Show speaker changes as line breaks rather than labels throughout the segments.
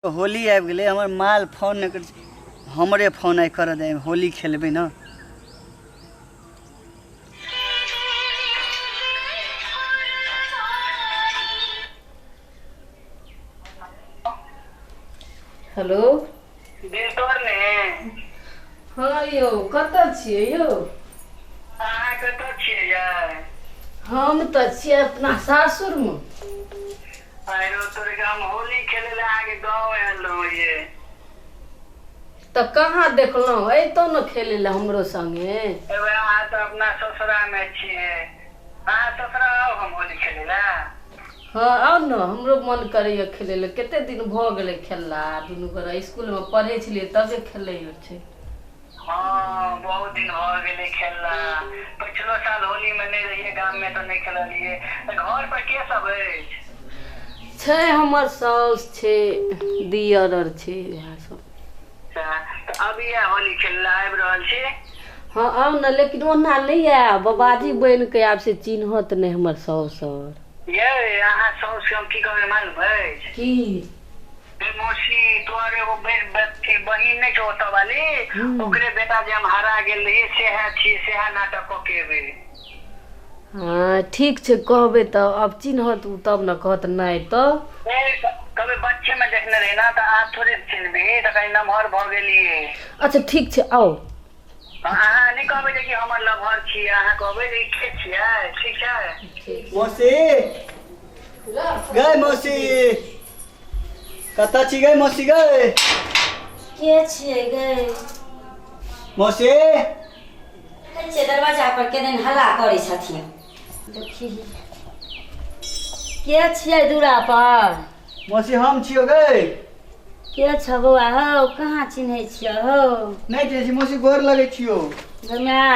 होली आबि गेलै हमर माल फोन नहीं कर हमरे फोन आई कर दे होली खेलबे ना।
हेलो
बेटोर ने
हाँ यौ कतऽ छियै यौ?
अहाँ कतऽ छियै यार?
हम तऽ छियै अपना सासुरमे।
आरो तोर गाम होली खेले ले आगे गाँव आयल रहो ये।
तऽ कहाँ देखलहुँ अइतौ ने खेलै लए हमरो संगे।
एबे अहाँ तऽ अपना ससुरा में छियै, अहाँ ससुरा आओ हम होली खेले ले।
हाँ आउ ने हमरो मन करैए खेलै लए, कते दिन भऽ गेलै खेलला दुनू गोरा इसकुलमे पढ़ै छलियै तबे खेलै छै।
हाँ बहुत दिन हो गए खेलला, पिछलो साल होली में नहीं रहिए गांव में तो नहीं खेलिए। घर पर के सब
छै हमर साउस छै दियर आर छै इएह सब।
तो अभी ये होली खेलला आबि रहल छी।
हाँ आउ ने लेकिन ओना नहीं आयब, बाबाजी बनि के आब से चिन्हत नहीं हमर साउस आर।
ये अहाँ साउस के हम की कहबे मालूम है
की
मौसी तोहर एगो बहिन नहीं छो ओतऽ वाली, ओकरे बेटा जे हम हरा गेल रही सेहा नाटक कऽ के एबै।
हाँ ठीक छै कहबै तऽ अब चिन्हत उ तब न कहत नहीं तो।
कभी बच्चे में देखने रही ना तो आज थोड़ी चिन्हबी तो कहीं नमहर भऽ गेलिए।
अच्छा ठीक छै आओ।
अहाँ नहीं कहबै जे कि हमर लभर छी, अहाँ कहबै जे के छियै, ठीक छै?
मौसी गए मौसी कतऽ छी गए मौसी गए
के छियै गे?
मौसी
छै दरवाजा पर के दिन हल्ला करै छथिन। देखी के छियै दूरा पर?
मौसी हम छियो गए।
के छ बौआ हौ? कहाँ चिन्है छियै हौ?
नहीं चिन्है छी मौसी, गोर लगै छियो।
गम्या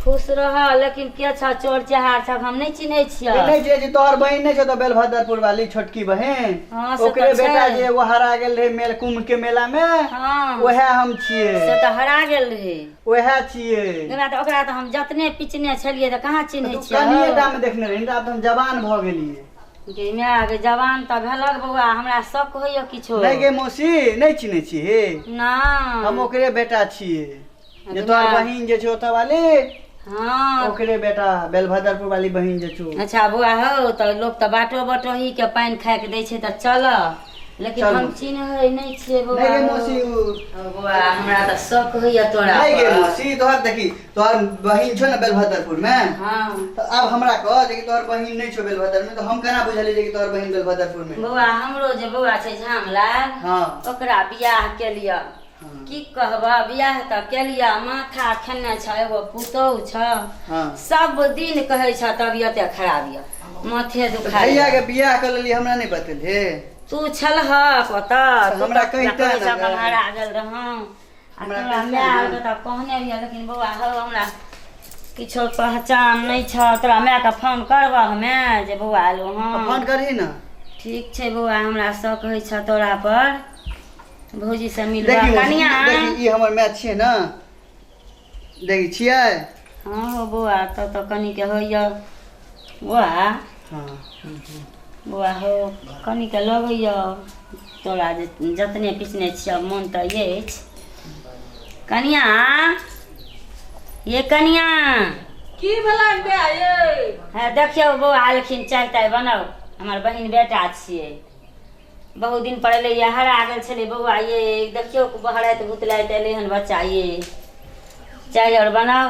खुश रह, लेकिन के छ चोर चहार छ हम नहीं चिन्है छियै।
नहीं चिन्है छी, तोहर बहिन नहीं छौ तो बेलभद्रपुर वाली छोटकी बहन,
हाँ, से
ओकरे
तऽ
बेटा
छै।
जे वो हरा गेल रहे मेल कुंभ के मेला में,
हाँ
वह हम छियै।
से तऽ हरा गेल रहे।
वह छियै।
गम्या तऽ ओकरा तऽ हम जतने पिचने छलियै तऽ कहाँ चिन्है छियै
कनिए
हौ?
टा में देखने रही, आब हम जवान भऽ गेलियै।
गम्या गे जवान तऽ भेलक बौआ, हमरा शक होइए किछो।
नहीं गे मौसी नहीं चिन्है छी,
ना
हम ओकरे बेटा छियै जे तोहर
अच्छा।
बहिन जे छौ ओतऽ वाली,
हाँ
ओकरे बेटा बेलभद्रपुर वाली बहिन जे छौ।
अच्छा बौआ हौ तऽ लोग तऽ बाटो बटोही के पानि खाए के दै छै तऽ चल, लेकिन
चलू।
हम चिन्है नहीं छियै बौआ।
नहीं गे
हौ।
मौसी
हौ बौआ हमरा तऽ शक होइए तोरा
नहीं गे
पर।
मौसी, तोहर देखी तोहर बहिन छौ ने बेलभद्रपुर में,
हाँ
तो अब हमरा कह जे कि तोहर बहिन नहीं छौ बेलभद्र में, तो हम केना बुझलियै जे कि तोहर बहिन बेलभद्रपुर में?
बौआ हमरो जे बौआ छै झामलाल,
हाँ
ओकरा बियाह के लिया।
हाँ।
की कहबा बियाह तऽ के लिया, माथा खेने छ, एगो पुतौह छ,
हाँ
सब दिन कहै छ तबियते खराब ये, माथे दुखाय।
भैया के बियाह कर लेली, हमरा नहीं बतेले।
तू छलहक ओतऽ, तू
हमरा
तऽ
कहिते
कहै
ने
छक हम
गे।
हरा गेल रहौं। आ
हमरा
तोरा
कहिते
माय
ने।
आर तऽ कहने रहिए, लेकिन बौआ हौ हमरा किछो पहचान नहीं छ। तोरा माय के फोन करबह हमे जे बौआ एलौ
फोन
हँ?
करही ना।
ठीक छै बौआ, हमरा शक होइ छ तोरा पर, भौजी से मिलबा
देखी मौसी,
कनिया।
देखी ई हमर मैच छियै ना, देखी छियै।
हाँ हो बौआ तब तऽ कनिके होइए बौआ।
हाँ
बौआ हो कनिके लगैए तोरा जे जतने पिछने छियै मोन तऽ अछि। कनिया ये कनिया
की भेला बे ये?
है देखियौ बौआ एलखिन, चाय ताय बनाउ, हमर बहिन बेटा छियै। बहुत दिन पर एलै ये, हरा गेल छलै बौआ ये, देखियौ बहराइत भुतलाइत एलै हन बच्चा ये। चाय और बनाउ,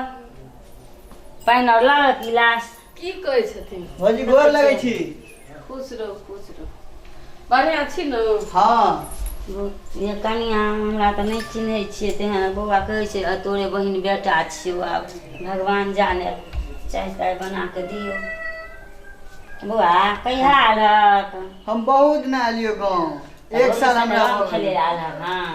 पानि और लागत गिलास।
की कहै छथिन?
भौजी गोर लगै छी।
खुश रहो खुश रहो, बढ़िया छी न?
हाँ
ये कनिया हमरा तऽ नहीं चिन्है छियै, तेहन बौआ कहै छै तोरे बहिन बेटा छियौ, आब भगवान जाने। चाय ताय बना के दियौ बौआ। कहिया आलक?
हम बहुत ना आलियो गाँव, एक साल हमरा हो
खेले
गेल।
आलक? हाँ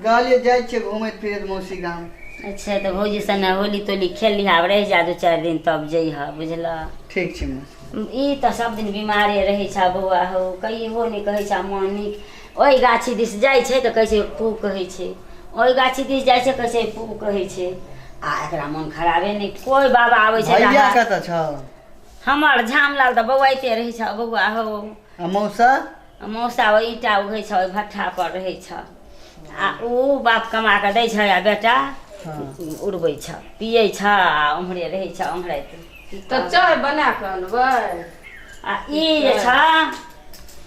गालिए जाइ छियै घूमैत फिरैत मौसी गाम।
अच्छा तऽ भौजी सने होली तोली खेल लिहा, आब रहि जा 2-4 दिन तब जइह, बुझलह?
ठीक छै मौसी।
ई तऽ सब दिन बीमारे रहै छ बौआ हौ, कहियो नहि कहै छ मन नीक। ओहि गाछी दिस जाइ छै तऽ कहै छै पू कहै छै, ओहि गाछी दिस जाइ छै कहै छै पू कहै छै, आ एकरा मन खराबे नहीं। कोई बाबा आबै छै
भैया
तऽ
कतऽ छ?
हमर झामलाल तऽ बौआइते रहै छ बौआ हौ।
आ मौसा?
मौसा ओ ईटा उघै छ ओहि भट्ठा पर रहै छ आ ओ बाप कमा कऽ दै छ आ बेटा उड़बै छ पियै छ आ ओम्हरे रहै छ ओम्हरे
तऽ चाय बना कऽ अनबै
आ ई जे छ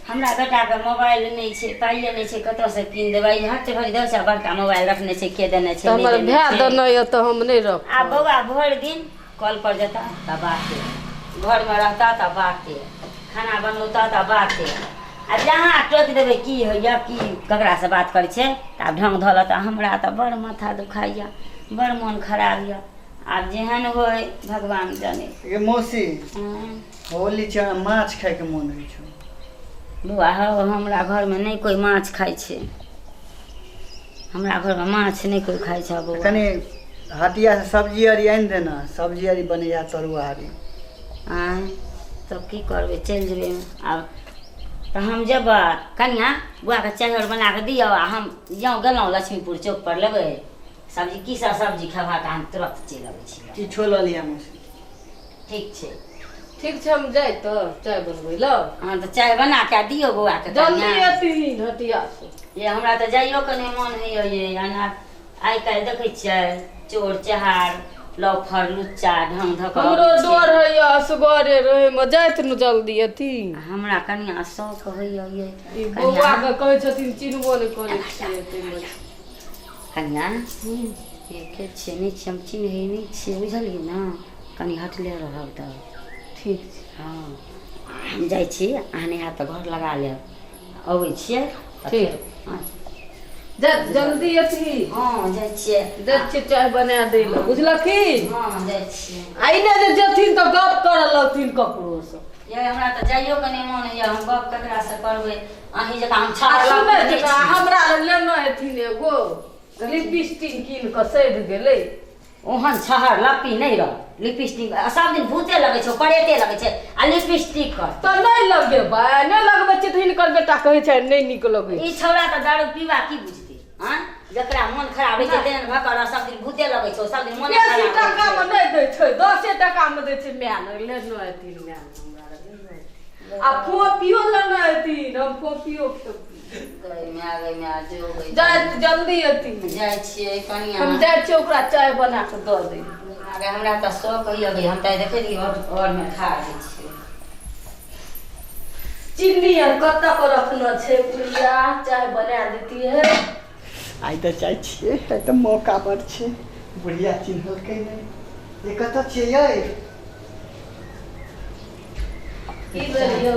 हमरा बेटाके मोबाइल नहि छै पाइए नहि छै कतऽसँ कीन देबै हट घड़ी दस बड़का मोबाइल रखने छै के देने छै
हमर भाय देने यऽ तऽ हम नहि रख
आ बौआ भरि दिन कल पर जेता तऽ बाते घरमे रहता तऽ बाते खाना बनौता तऽ बाते आ जहाँ टोकि देबै की होइए की ककरासँ बात करै छै तऽ आब ढङ्ग धऽ तऽ हमरा तऽ बड़ माथा दुखाइए बड़ मोन खराब यऽ आब जेहन होय भगवान जाने।
ये मौसी होली छै माछ खायके मोन होइ छै
बौआ हौ हमरा घरमे नहि कोइ माछ खाइ छै हमरा घरमे माछ नहि कोइ खाइ छै बौआ
कनी हटिया से सब्जी आरी आनि देना सब्जी आरी बनैया तरुआ आरी
आँय तब की करबै चलि जेबै आब तऽ हम जेबै कनिया बुआके चाहर बना कऽ दियौ आ हम जँ गेलहुँ लक्ष्मीपुर चौक पर लेबै सब्जी की सब सब्जी खेबा तऽ हम तुरंत चलि अबै छी
किछो लऽ लिअ मौसी
ठीक छै
हम जाइ तऽ चाय बनबै लऽ
हाँ तऽ चाय बना कऽ दियौ बौआके
जल्दी एथिन हटिया से
ये हमरा तऽ जाइयो के नहि मोन होइए ये आइ काल्हि देखै छियै चोर चहार लफर लुच्चा ढंग धक
हमरो डर होइए असगरे रहैमे जाइत ने जल्दी एथिन
हमरा कनिया शौक होइए ये
ई बौआके कहै छथिन चिन्हबो नहि करै छियै
कनिया के छियै नहि छियै हम चिन्है नहि छियै बुझलियै ने कनि हटले रहब तऽ
ठीक छै
हाँ हम जाइ छी अहाँ नहा तऽ घर लगा लेब अबै छियै
ठीक
हाँ
जल्दी एथिन
हाँ जाइ छियै
चाय बना दै लए बुझलखिन
हाँ जाइ छियै
आइ ने जे जेथिन तऽ गप करऽ लगथिन ककरोसँ
ये हमरा तऽ जाइयो के नहि मोन होइए हम गप ककरासँ करबै अहीं जकाँ हम
हमरा लेना हेथिन एगो लिपस्टिक कीन कऽ सधि गेलै
ओहन छहर लप्पी नहीं रह लिपस्टिक सब दिन भूते लगे छो परेते लगे छे आ लिपस्टिक कर
तो नहीं लगेबै नहीं लगबै छै तऽ हिनकर बेटा कहै छै नहीं नीक लगै
ई छौड़ा तऽ दारू पीबा की बुझते हां जकरा मन खराब होय छै तेन भकर सब दिन भूते लगे छो सब दिन मन खराब
10 टका में नहीं दै छै 10 टका में दै छै मैन लेनो एथिन मैन हमरा आ फोपियो लेनो एथिन हम फोपियो
गई जो गई
जल्दी एथिन
जाय छियै कनिया
हम जाय छियै ओकरा चाय बना के द दे
अरे हमरा तऽ शौक होइए गई हम तऽ देखे रही और में खा लै छियै
चिन्नी और कत्ता पर रखना छै प्रिया चाय बना देती है
आइ तऽ चाय छियै आइ तऽ मौका पर छै बुढ़िया चिन्हलकै नहि ये कतऽ छियै यै
की भेलियौ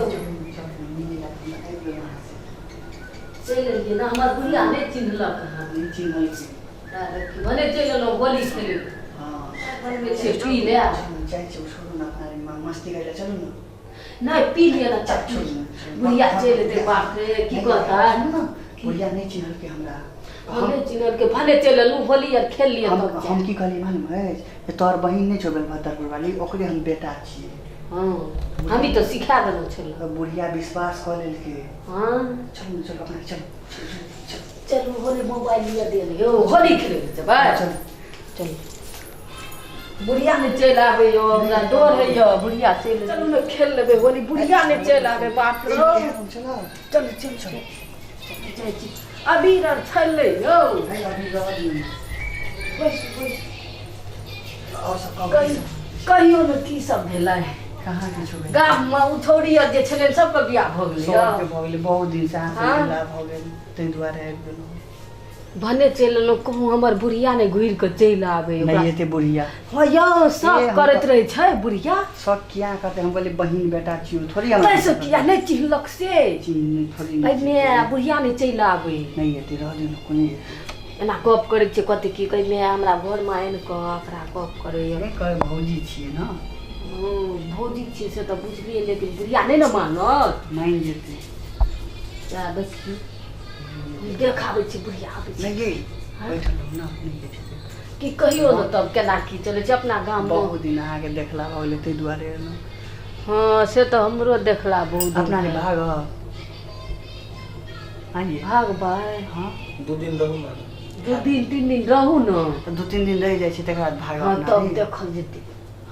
चल रही ना हमर बुढ़िया नहीं चिन्हलक हां
नहीं चिन्हल छै
भने चल लो गोली खेले
हां
बनबे छै पी ले
चाय छै छोड़ू ना अपना मस्ती करे चलू ना
नहीं पी लिया ना चट्टू बुढ़िया चल दे बाप रे की कहता
बुढ़िया नहीं चिन्हलकै हमरा
भने चिन्हल के भने चल लू होली और खेल लिया
हम की कहली मालूम है ये तोर बहिन नहीं छौ बेलभद्रपुर वाली ओकरे हम बेटा छियै
हां हम ही तो सिखा देलो छल
बुढ़िया विश्वास कर लेलकै
हां
चलू चलू अपना चलू
चलू होली मोबाइल लिया दे लियो होली खेले छै भाई
चल
चल बुढ़िया ने चल आवे यो हमरा डर है यो बुढ़िया चल चलू ने खेल लेबे होली बुढ़िया ने चल आवे बाप रे
चलो
चल चल चल जाय छी अभी र छले यो बस
और सब
कहियो न की सब भेलै
कहाँ किछो भेल
गाम में उठौरी जे छले सबके बियाह भ गेलै
सबके भ गेलै बहुत दिन से हाथ मिला भ गेल तै दुआरे आबि गेलहुँ
भने चल लो कहूँ हमर बुढ़िया ने घुर के चल आवे
नहीं एते बुढ़िया
हां यो सब करत रहे छै बुढ़िया
सब किया कहते हम बोले बहिन बेटा छियो थोड़ी हम
कैसे किया नहीं चिन्हलक से
चिन्ह थोड़ी
में बुढ़िया ने चल आवे
नहीं एते रह दिनु कोनी
एना गप करे छै कते की कह में हमरा घर में आइन के एकरा गप करे
अरे कह भौजी छिए ना
भौजी छिए से तो बुझलिए लेकिन बुढ़िया नहीं न मानत
मान जेते
जा बस की देखाबै छी बुढ़िया आबै छै
नहीं बैठल हो ना नहीं बैठे
की कहियो न तब केना की चले छै अपना गाम में
बहुत दिन आगे देखला हो गेलै तै दुआरे एलहुँ
हां से तो हमरो देखला बहुत
अपना ने भाग आइए
भाग भाई
हां
2 दिन रहू ना
2 दिन 3 दिन रहू न
तो 2-3 दिन रह जाय छै तकर बाद भाग
हां
अपना
तब
नहीं।
देखल जेतै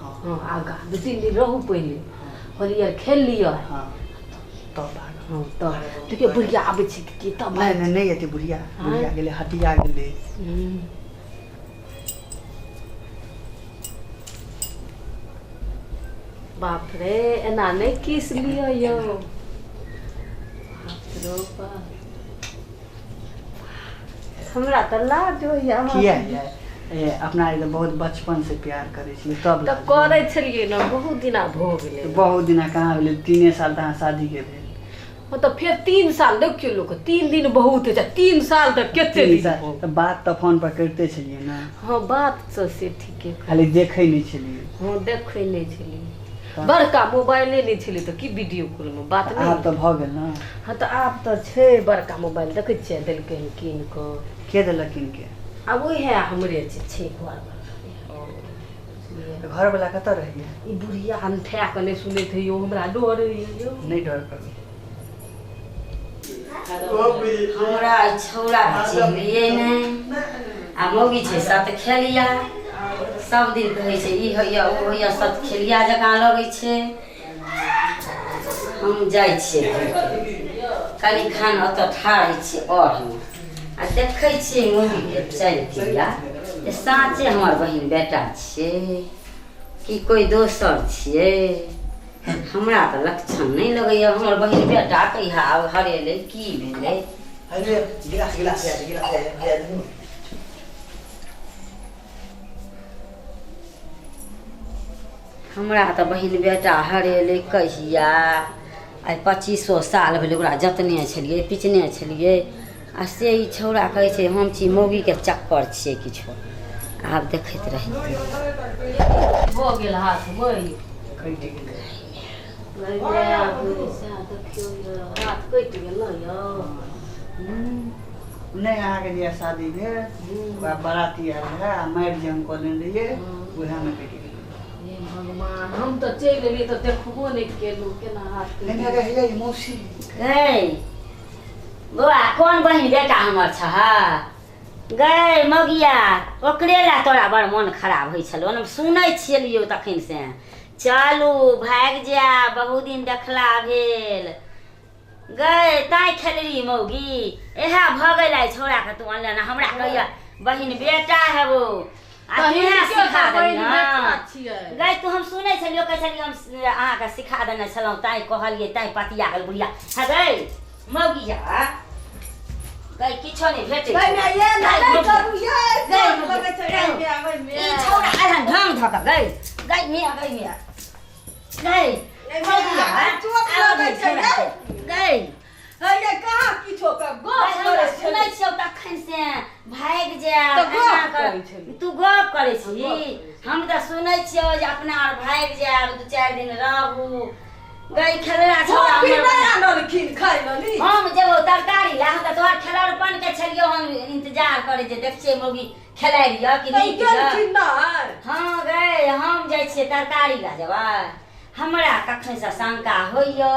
हाँ
हां आगा 2-3 दिन रहू पहिले होली आर खेल लियो
हाँ तब भाग
हाँ तो देखियो बुढ़िया आबै छै कि तब
नहीं एते बुढ़िया बुढ़िया गेले हटिया गेले।
बाप रे एना नहीं किस लियो यो। हमरा त लाज होइया।
किया अपना तो बहुत बचपन से प्यार करे छी तब
तब करे छलिए ना बहुत दिना भ गेलै।
बहुत दिना कहाँ भेले 3 साल तहाँ शादी के भेल।
हाँ तो फिर 3 साल देखियो लोग 3 दिन बहुत है 3 साल तक केते दिन
तो बात तो फोन पर करते छलिए ना।
हाँ बात तो से ठीक है
खाली देखे नहीं छलिए।
हाँ देखे नहीं छलिए बड़का मोबाइले नहीं छलिए तो की वीडियो कॉल में बात नहीं।
आब तो भ गेल ना।
हाँ तो आब तो छे बड़का मोबाइल देखे छिए देलकै किन को
के देलक किन के।
अब वही है हमरे छे
घर वाला कत रहिए।
ई बुढ़िया अंठा के नहीं सुने थे यो हमरा डर रहिए यो
नहीं डर करू।
हमरा छौड़ा चिन्हलिए नहीं आ मौगी छै साथ खेलिया सब दिन कहै छै ई होइया ओ होइया साथ खेलिया जकाँ लगै छै। हम जाइ छियै कनी खान ओतऽ ठाढ़ छियै और आ देखै छियै मौगीके चलि गेलिया जे साँचे हमर बहिन बेटा छियै कि कोई दोसर छियै। हमरा तो लक्षण नहीं लगैया हमर बहिन बेटा कहिया हरेले की भेलै।
अरे गिलास
हमरा तो बहिन बेटा हरेले कहिया आइ 2500 साल भेलै ओकरा जतने छलिए पिचने छलिए आ से ई छौड़ा कहै छै हम छी मौगीके चक्कर छियै किछो। आब देखैत रही
हो गेल हाथ मरी
कटि गेलै।
हाथ कटि गेल यो।
नहीं अहाँ के लिए शादी भेल ओकरा बाराती आयल है मारि जे हम कऽ देने रहिए उएह में कटि गेलै।
हे भगवान हम तो चलि एलिए तो देखबो नहीं केलू केना हाथ कटि
नहीं रहिए मौसी।
गै बौआ कोन बहिन बेटा हमर छह गै मौगिया ओकरे ला तोरा बड़ मन खराब होइ छलौ हम सुनै छियलियौ तखन से चलू भागि जा बहुत दिन देखला भेल। गै ताई खेलरी मौगी इएह भऽ गेल आइ छोड़ा के तू अनले ना हमरा कहिया बहिन बेटा हेबो आ केना सिखा देनी। गै तू हम सुनै छलियौ कहै छलियै हम अहाँके सिखा देने छलहुँ ताई कहलियै ताई पतिया गेल बुढ़िया। है गै मौगी जा गै किछो नहीं भेटै ई छौड़ा आइहन ढंग धऽ कऽ गै गै मिया गै मौगी गै
ये कहाँ किछो का गप करे
सुनै छियौ तखन से भागि जा तू गप करै छी। हम तऽ सुनै छियौ जे अपना और भागि जायब 2-4 दिन रहू। गई खेलरा छोड़ा हम जेबो तरकारी ला हम तऽ तोहर खेलरपन के छलियौ हम इंतजार करे जे देखिए मौगी खेलाइ लिया कि नहीं। हाँ गई हम जाइ छियै तरकारी ला जेबै हमरा कखन से शंका होइया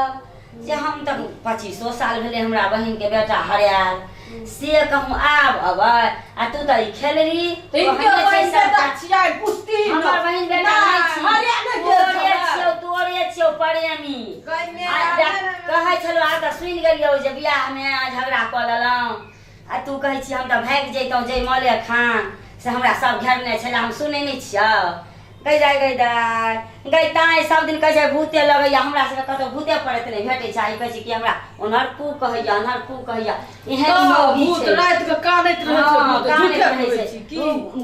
जे हम तऽ 2500 साल भेलै हमरा बहिन के बेटा हरायल से कहूँ आब अबै आ तू तऽ खेलरी हमर बहिन बेटा तोरे छियौ प्रेमी कहै छलो आ तऽ सुनि गेलियौ जे बियाहमे झगड़ा कऽ लेलहुँ आ तू कहै छी हम तऽ भागि जैतहुँ जयमाले खान से हमरा सब घेरने छलै हम सुनै नहीं छियौ। गई ताई सब दिन कहै छै भूते लगैया हमरा सबके कतौ भूते पड़ैत नहीं भेटै छै कहै छै कि हमरा ओनहर कू कहैया एहन मौगी छै
रात के कानैत रहै छै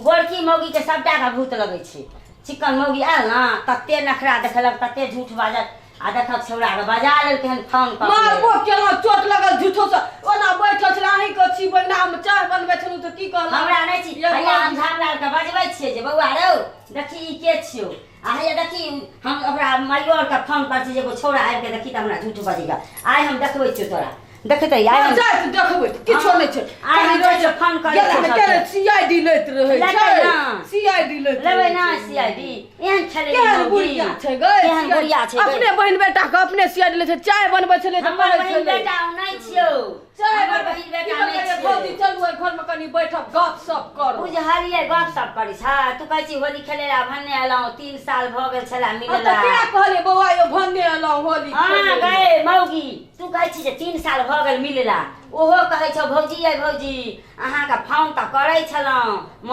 गोरकी मौगी के सबटा का भूत लगै छै। चिकन मौगी आयल ना तते नखरा देखलक तते झूठ बाजत आ देखक छौड़ा के बजा लेलकै हन फोन पर
मारबो केना चोट लगल झूठो से ओना बैठल छल अहीं के छी बना में चाय बनबै छलु त की कहल
हमरा नहीं छी भैया हम झामलाल के बजबै छियै जे बौआ रौ देखी ई के छियौ आ हैया देखी हम ओकरा माइयोर के फोन पर छी जे एगो छौड़ा आबि के देखी त हमरा झूठ बजेगा आइ हम देखबै छियौ तोरा देखते आइ हम
जाय देखबै किछो नहीं छै
आइ हम जाइ छै फोन करै
के सीआईडी लैत रहै छै सीआईडी लैत
लेबै ना सीआईडी एहन खेले
केहन बुढ़िया छै गै
केहन बुढ़िया छै
अपने बहिन बेटा के अपने सीआईडी लै छै चाय बनबै छलै त
हमर बहिन बेटा नहीं छियौ
चाय
हमर बहिन बेटा नहीं छियौ
भौजी चलू घर में तनी बैठब गपशप करू
बुझलिए गपशप करी छ तू कहै छी होली खेले ला भन्ने एलौ 3 साल भ गेल छला मिलला
त क्या कहले बौआ यो भन्ने एलौ होली
हां गए मौगी तू कहै छी जे 3 साल भ गेल मिलला ओहो कहै छ भौजी आई भौजी अहाँ का फोन त करै छलौ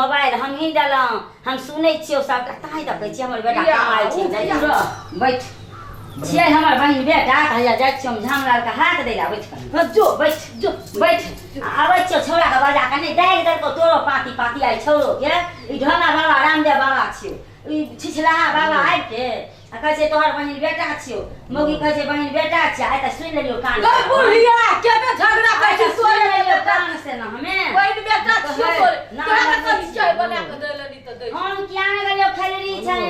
मोबाइल हम ही देलौ हम सुनै छियौ सब ताई त कहै छी हमर बेटा कमाइ छै बैठ छियै हमर बहिन बेटा कहिया जाइ छियौ झामलाल का हाथ दैला बैठ जो बैठ आबै छियौ छोरा के बजा के नै दाइ दर को तोरो पाती पाती आई छोरो के ई ढोला बाबा रामदेव बाबा छियौ ई छिछलाहा बाबा आइ के कहै छै तोहर बहिन बेटा छियौ मौगी कहै छै बहिन बेटा छै आइ त सुनि लेलियो कान
गई बुढ़िया केते झगड़ा कहै छै सोरे
लेलियो कान से न हमें
बहिन बेटा छियौ तोरे तोरा त कनि चाय बना के देलनी त दे
हम किया नै गेलियो खैलरी छै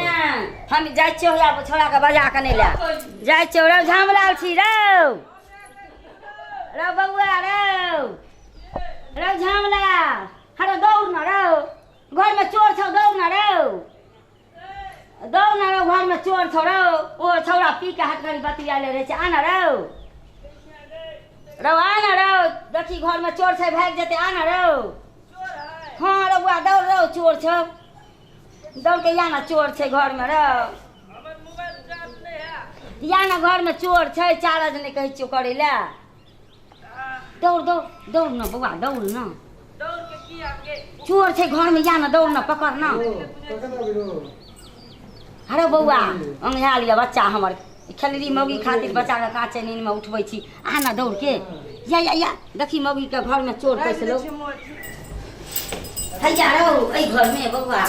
हम जाइ छियौ या छोरा के बजा के नै ले जाइ छियौ रौ झामलाल छी रौ बउआ रौ झामलाल हरो दौड़ न रौ घर में चोर छौ दौड़ न रौ घर में चोर छौ रौ ओ छौरा पी के हाथ करी बतियाले रहे छै आना रौ आना रौ देखी घर में चोर छै भाग जेते आना रौ हाँ रौ बुआ दौड़ रौ चोर छौ दौड़ के या ना चोर छै घर में रौ या ना घर में चोर छै चार्ज नहीं कहै छियो करे ला दौड़ न बउआ दौड़ न चोर छै घर में या ना दौड़ न पकड़ न अरे बउआ अंगहा लिया बच्चा हमर खेलरी मौगी खातिर बच्चा के काचे नींद में उठबै छी आ ना दौड़ के या देखी मौगी के घर में चोर कैसे लो हैया रहो ए घर में बउआ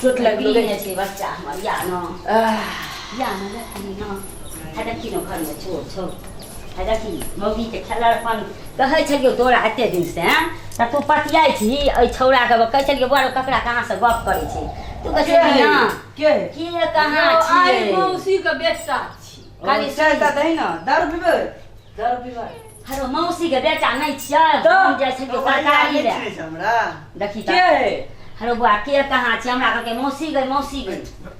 चोट लगी है बच्चा हमर या ना देखी न है देखी न घर में चोर छौ है देखी मौगी के खेलरपन कहै छलियो तोरा एते दिन से त तू पतियाई छी ए छौरा के कहै छलियो बड़ ककरा कहां से गप करै छी तू कहै छी ना के कहां छी
आई मौसी के बेटा छी
खाली
चलता दही ना दारू पीबै
हरो मौसी के बेटा नहीं छियै हम जाइ छलियो सरकारी ले
हमरा
देखी
के
हरो बुआ के कहां छी हमरा कहके मौसी गई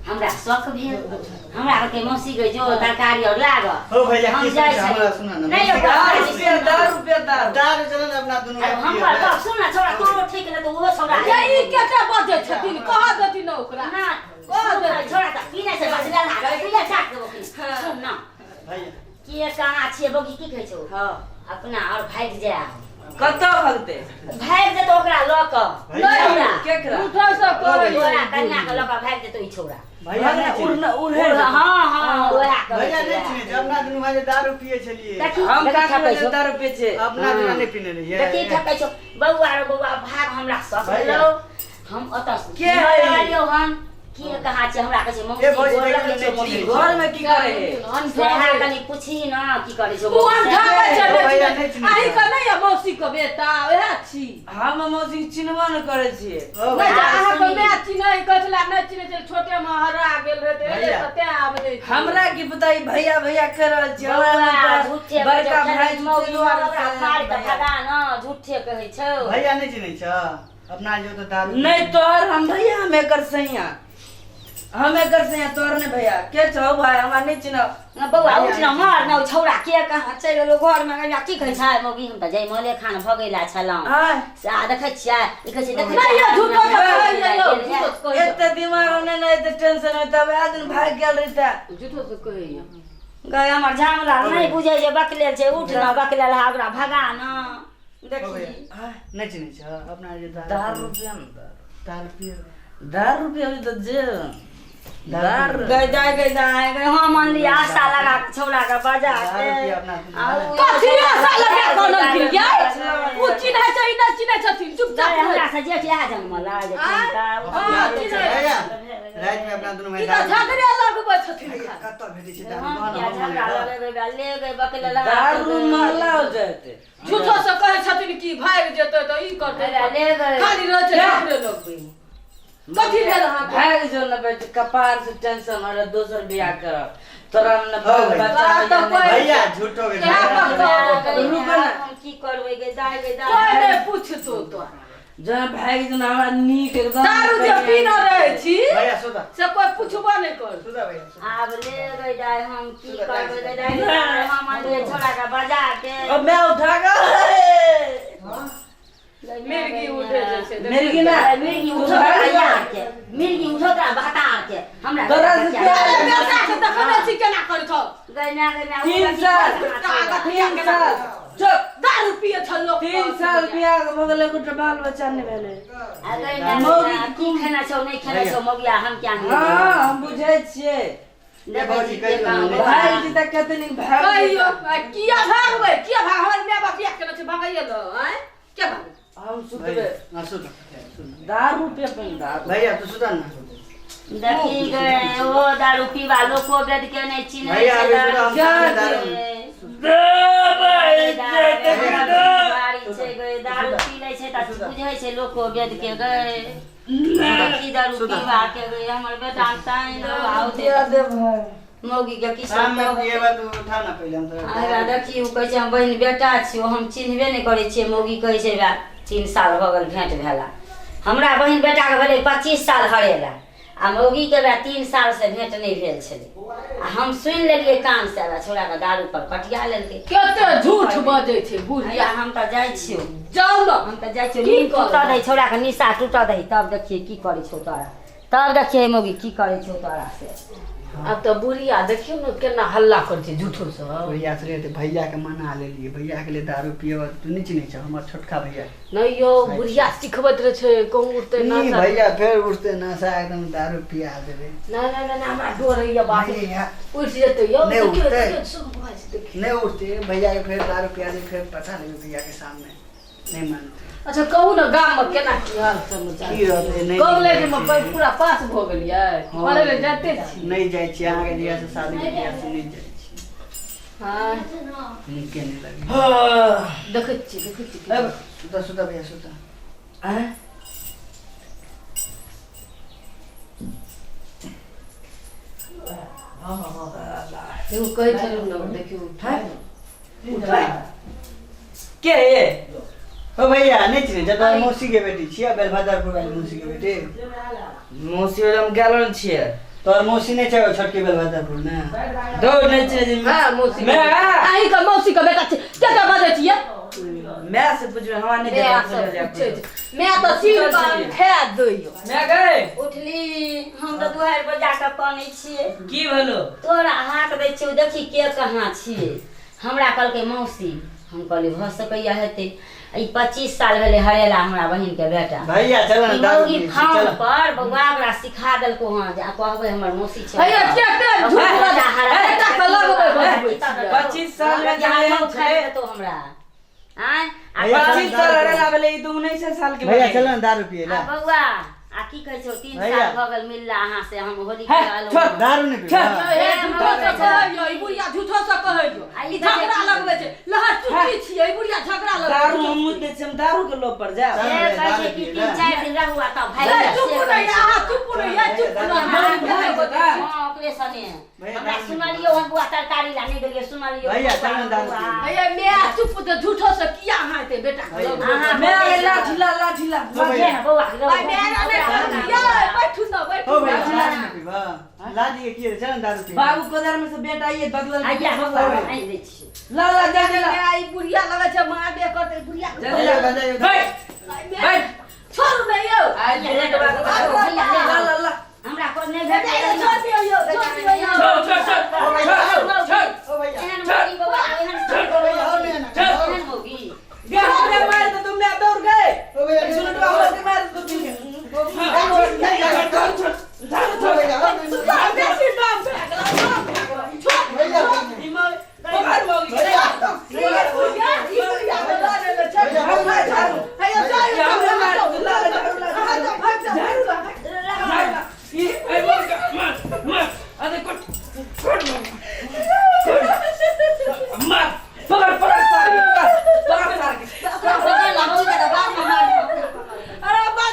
हमरा शौक भेल हमरा कहके मौसी गई जो तरकारी और लाग
हो भैया
हम
की
जाइ
हमरा सुना ना
नहीं
दारू चलन अपना दुनु
हम बात सुन ना छोरा तोरो ठीक न तो वो छोरा
यही केते बजे छथिन कह देती न ओकरा
ना छोरा त पीने से बस ले ना पीले चाट देबो सुन ना
भैया
के कहां छियै बगी की कहै छौ
हां
अपना और भाग जा
कत भगते
भाग जे तो ओकरा ल क
भैया
केकरा
उठा से करे
तोरा कन्या के ल क भाग जे तो ई छोरा
भैया नहीं
उड़े
हां ओया
भैया नहीं चिन्हे अपना दुनु भाई दारू पिए छलिए
हम का दारू पिए छे
अपना दुनु नहीं पीने रहिए
देखी ठकै छौ बउआ रो बउआ भाग हमरा सब लो हम अत
के
आलियो हम के कहा छै हमरा कहै छै मौसी बोल लगे छै मौसी
घर में की करे
सेहा कनी पूछी ना की करे छौ
तू अंधा चले
भैया नहीं चिन्हे
आई का नहीं मौसी के बेटा ओहे छी
हम मौसी चिन्हबो न करे छिए
नहीं अहाँ को मैं चिन्है कहला नहीं चिन्है छोटे में हरा गेल रहते कते आबे
हमरा की पता ई भैया कर रहल छी
झूठे
बड़का भाई
मौगी ओकरा मार के भगा ना झूठे कहै छौ
भैया नहीं चिन्हे छ अपना जो तो दारू
नहीं तोर हम भैया हमें कर सैया हमें कर सैया तोर ने भैया के छौ भाई हमरा नहीं चिन्ह
बउआ उठ न मार न छौरा के कहाँ चलि गेलो घर में गया की कहै छै मौगी हम त जय मले खान भगैला छलौ आ देखै छियै ई कहै छै देखै
नहीं ये झूठो कहै
एते दिमाग में नहीं एते टेंशन में तब आदमी भाग गेल रहता
झूठो से कहै
गए हमर झामला नहीं बुझै जे बकलेल छै उठ न बकलेल हा ओकरा भगा न देखी
नहीं चिन्हे छ अपना जो
दारू रुपया
दारू पिए
दारू रुपया तो जे दारू
गए हाँ मान लिया आशा लगा छौरा का बजा के
कथी आशा लगा कोन गिरिया ओ चिन्है छै न चिन्है छथिन चुपचाप
हमरा से जे क्या जन्मला जे चिंता
भैया रात में अपना दुनु भाई
ई त झगड़े लगबै छथिन
कत भेटै छै
हम क्या झगड़ा ले गए बकले लगा
दारू महला हो जाते
झूठो से कहै छथिन कि भाग जेतै त ई करतै
ले गए
खाली रह छै झगड़े लगबै कथी भेल अहाँ
भाग जो न बेट कपार से टेंशन और दोसर बियाह कर तोरा न
भैया झूठो के
रुक ना
हम की करबै गे दाई
कोई नहीं पूछतो तो
जन भाग जो न हमरा नीक एकदम
दारू जे पीना रहै छी
भैया सुधा
से कोई पूछबो नहीं कर
सुधा भैया
आब ले गए दाई हम की करबै गे दाई हम मान ले छोरा का बजा के
अब मैं उठा गए
मिर्गी उठे से
मिर्गी ना
मिर्गी उठो यार के मिर्गी उठो का बहतार के हमरा
तोरा से
बेटा
क्या
के
बेटा के त कने छी केना करै छ
गैना
3 साल चुप
दारू पिए छ लोग
3 साल बियाह भ गेलै कुछ बाल बच्चा नहीं भेलै
गैना की खाना छौ नहीं खाना छौ मोगिया हम क्या नहीं
हां हम बुझै छियै भाई जी तक कहते नहीं भाग
कहियो किया भागबै किया भाग हमर माय बाप बियाह केना छै भागैया ल हैं के भाग
हम सुतबे
ना सुत
दारू पे अपन दारू
भैया तू सुता ना
देखी गए वो दारू पीवा लोग को बेद के नहीं चिन्ह
भैया अभी सुता हम सामने दारू
दारू पी लै छै त बुझै छै लोग को बेद के गए की दारू पीवा के गए हमर बेटा ताई लो आउ
दे भाई
मौगी के की
शाम
सब
में ये बात उठा ना पहले हम तो
आइरा देखी उ कहै छै हम बहिन बेटा छियो हम चिन्हबे नहि करै छियै मौगी कहै छै बा 3 साल भ गेल भेंट भेला हमरा बहिन बेटा के भेलै 25 साल हरेला आ मौगी के बा 3 साल से भेंट नहीं भेल छलै आ हम सुनि लेलियै कान से बा छोड़ा के दारू पर पटिया लेलकै
केते झूठ बजै छै बुढ़िया
हम त जाइ छियो
जाऊ न
हम त जाइ छियो नींद टूटा दै छोड़ा के निशा टूटा दै तब देखिए की करै छौ तोरा तब देखिए मौगी की करै छौ तोरा से
अब तो बुढ़िया देखियो न केना हल्ला कर छै झूठो से
भैया से तो भैया के मना ले लिए भैया के लिए दारू पियो तू नहीं चिन्ह छ हमर छोटका भैया
नहीं यो बुढ़िया सिखबत रहे छै कहूं उठते ना
नहीं भैया फिर उठते नशा एकदम दारू पिया देबे
ना हमरा डर है बात
नहीं
उठ जेते यो
नहीं उठते।
देखियो
नहीं उठते भैया के फिर दारू पिया दे फिर पता नहीं भैया के सामने नहीं मानते
अच्छा कहू न गाम में केना की हाल समाचार
की रहते नहीं
कॉलेज में पूरा पास भ गेलियै पढ़े ले जाते छी
नहीं जाय छी अहाँ के लिया से शादी के लिया से नहीं जाय छी
हां
निके नहीं लगे
देखै छी
अब सुता सुता भैया सुता
हैं
तू कहै छलु न देखियो
के ये
ओ भैया नहीं चिन्ह जब मौसी के बेटी छिया बेलभादरपुर वाली मौसी के बेटी
मौसी हम गेलन छियै
तोर मौसी नहीं छै छोटकी बेलभादरपुर में
दौड़ नहीं छै
हां मौसी
मैं
आही का मौसी का बेटा छै केटा बजै छियै
मैं से पूछ हमरा नहीं
मैं मैं तो सिर पर खा दइयो
मैं गए
उठली हम त दुआर पर जाके कानै छियै
की भेलो
तोरा हाथ दै छियौ देखी के कहाँ छियै हमरा कहलकै मौसी हम कहली भ सकैया हेतै ई 25 साल भेले हरेला हमरा बहिन के बेटा
भैया चल ना दारू
मौगी
पी
फाउन
चल
पर बउआ ओकरा सिखा देलको हां जा कहबै हमर मौसी छै
भैया के झूठ बजा बेटा के लगबै
25 साल में जाए
छै तो हमरा आय
भैया,
25 साल हरेला भेलै ई 19 साल के
भैया चल ना दारू पिए ला
बउआ आ की कहै छौ 3
भैया।
साल भ गेल मिलला अहाँ से हम होली
है,
खेलालो
छोड़,
दारू नहीं पिए
ए झूठो से कहैयो ई बुढ़िया झूठो से कहैयो ई झगड़ा लगबै छै लहर चुकी छियै ई बुढ़िया झगड़ा लगबै
दारू हम मुद दे हम दारू के लोभ पर जा
चल।
ए कहै छै कि 3-4 दिन रहुआ त भाई
ए चुप नहीं आ चुप नहीं आ चुप नहीं
हां ओकरे सने
भैया,
हमरा
दारू
सुनलियो हम बुआ तरकारी ला नहीं देलिए सुनलियो
भैया, चल ना दारू पी।
भैया मैं चुप तो झूठो से किया हाते बेटा के
भैया।
लगबै
अहाँ
मैं लाठी ला
मजे न बउआ
भाई मेरा ने या बैठू ना
ओ भैया
बैठू
दारू नहीं पीबा लादी के किए चल ना दारू पी
बाबू कोदर में से बेटा ये बदलल के
आइया
बदलल।
बउआ आई दै छी
ला जल्दी ला
आई बुढ़िया लगै छै मां बे करते बुढ़िया
जल्दी ला
बजाइयो
बैठ बैठ
छोड़ नहीं यो
आज
ले ले बाबू भैया ले